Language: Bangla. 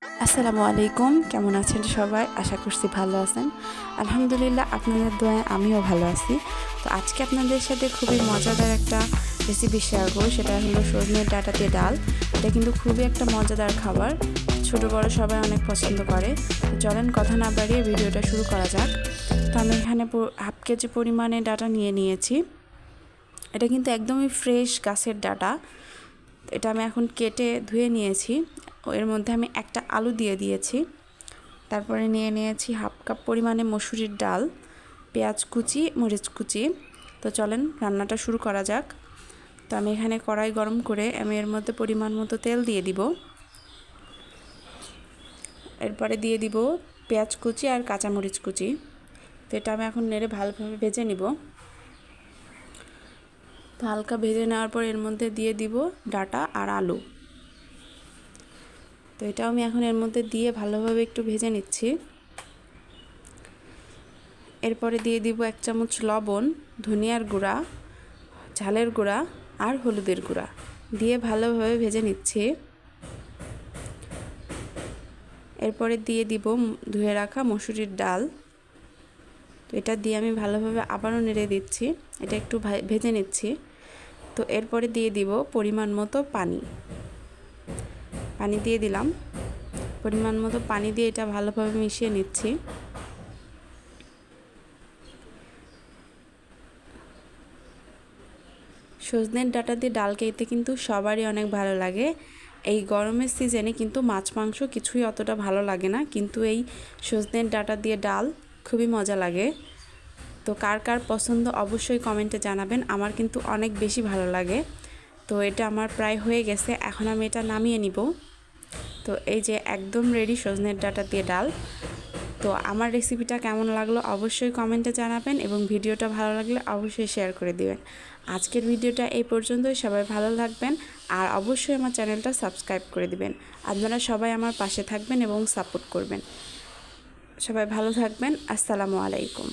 আসসালামু আলাইকুম, কেমন আছেন সবাই? আশা করছি ভালো আছেন। আলহামদুলিল্লাহ, আপনাদের দোয়ায় আমিও ভালো আছি। তো আজকে আপনাদের সাথে খুবই মজাদার একটা রেসিপি শেয়ার করব, সেটা হলো সজনের ডাঁটা দিয়ে ডাল। এটা কিন্তু খুবই একটা মজাদার খাবার, ছোট বড় সবাই অনেক পছন্দ করে। তো চলেন কথা না বাড়িয়ে ভিডিওটা শুরু করা যাক। তো আমি এখানে হাফ কেজি পরিমাণে ডাঁটা নিয়ে নিয়েছি। এটা কিন্তু একদমই ফ্রেশ গাছের ডাঁটা। এটা আমি এখন কেটে ধুয়ে নিয়েছি। এর মধ্যে আমি একটা আলু দিয়ে দিয়েছি। তারপরে নিয়ে নিয়েছি হাফ কাপ পরিমাণে মসুরির ডাল, পেঁয়াজ কুচি, মরিচ কুচি। তো চলেন রান্নাটা শুরু করা যাক। তো আমি এখানে কড়াই গরম করে আমি এর মধ্যে পরিমাণ মতো তেল দিয়ে দিব। এরপরে দিয়ে দিব পেঁয়াজ কুচি আর কাঁচামরিচ কুচি। তো এটা আমি এখন নেড়ে ভালোভাবে ভেজে নিব। তো হালকা ভেজে নেওয়ার পর এর মধ্যে দিয়ে দিব ডাঁটা আর আলু। তো এটাও আমি এখন এর মধ্যে দিয়ে ভালোভাবে একটু ভেজে নিচ্ছি। এরপরে দিয়ে দিব 1 চামচ লবণ, ধনিয়ার গুঁড়া, ঝালের গুঁড়া আর হলুদের গুঁড়া দিয়ে ভালোভাবে ভেজে নিচ্ছি। এরপরে দিয়ে দিব ধুয়ে রাখা মসুরির ডাল। তো এটা দিয়ে আমি ভালোভাবে আবারও নেড়ে দিচ্ছি, এটা একটু ভেজে নিচ্ছি। তো এরপরে দিয়ে দিব পরিমাণ মতো পানি দিয়ে দিলাম। পরিমাণ মতো পানি দিয়ে এটা ভালোভাবে মিশিয়ে নিচ্ছি। সজনের ডাঁটা দিয়ে ডাল খেতে কিন্তু সবারই অনেক ভালো লাগে। এই গরমের সিজনে কিন্তু মাছ মাংস কিছুই অতটা ভালো লাগে না, কিন্তু এই সজনের ডাঁটা দিয়ে ডাল খুবই মজা লাগে। তো কার কার পছন্দ অবশ্যই কমেন্টে জানাবেন, আমার কিন্তু অনেক বেশি ভালো লাগে। তো এটা আমার প্রায় হয়ে গেছে, এখন আমি এটা নামিয়ে নিব। তো এই যে একদম রেডি সজনের ডাঁটা দিয়ে ডাল। তো আমার রেসিপিটা কেমন লাগলো অবশ্যই কমেন্টে জানাবেন এবং ভিডিওটা ভালো লাগলে অবশ্যই শেয়ার করে দিবেন। আজকের ভিডিওটা এই পর্যন্তই, সবাই ভালো থাকবেন আর অবশ্যই আমার চ্যানেলটা সাবস্ক্রাইব করে দিবেন। আপনারা সবাই আমার পাশে থাকবেন এবং সাপোর্ট করবেন। সবাই ভালো থাকবেন। আসসালামু আলাইকুম।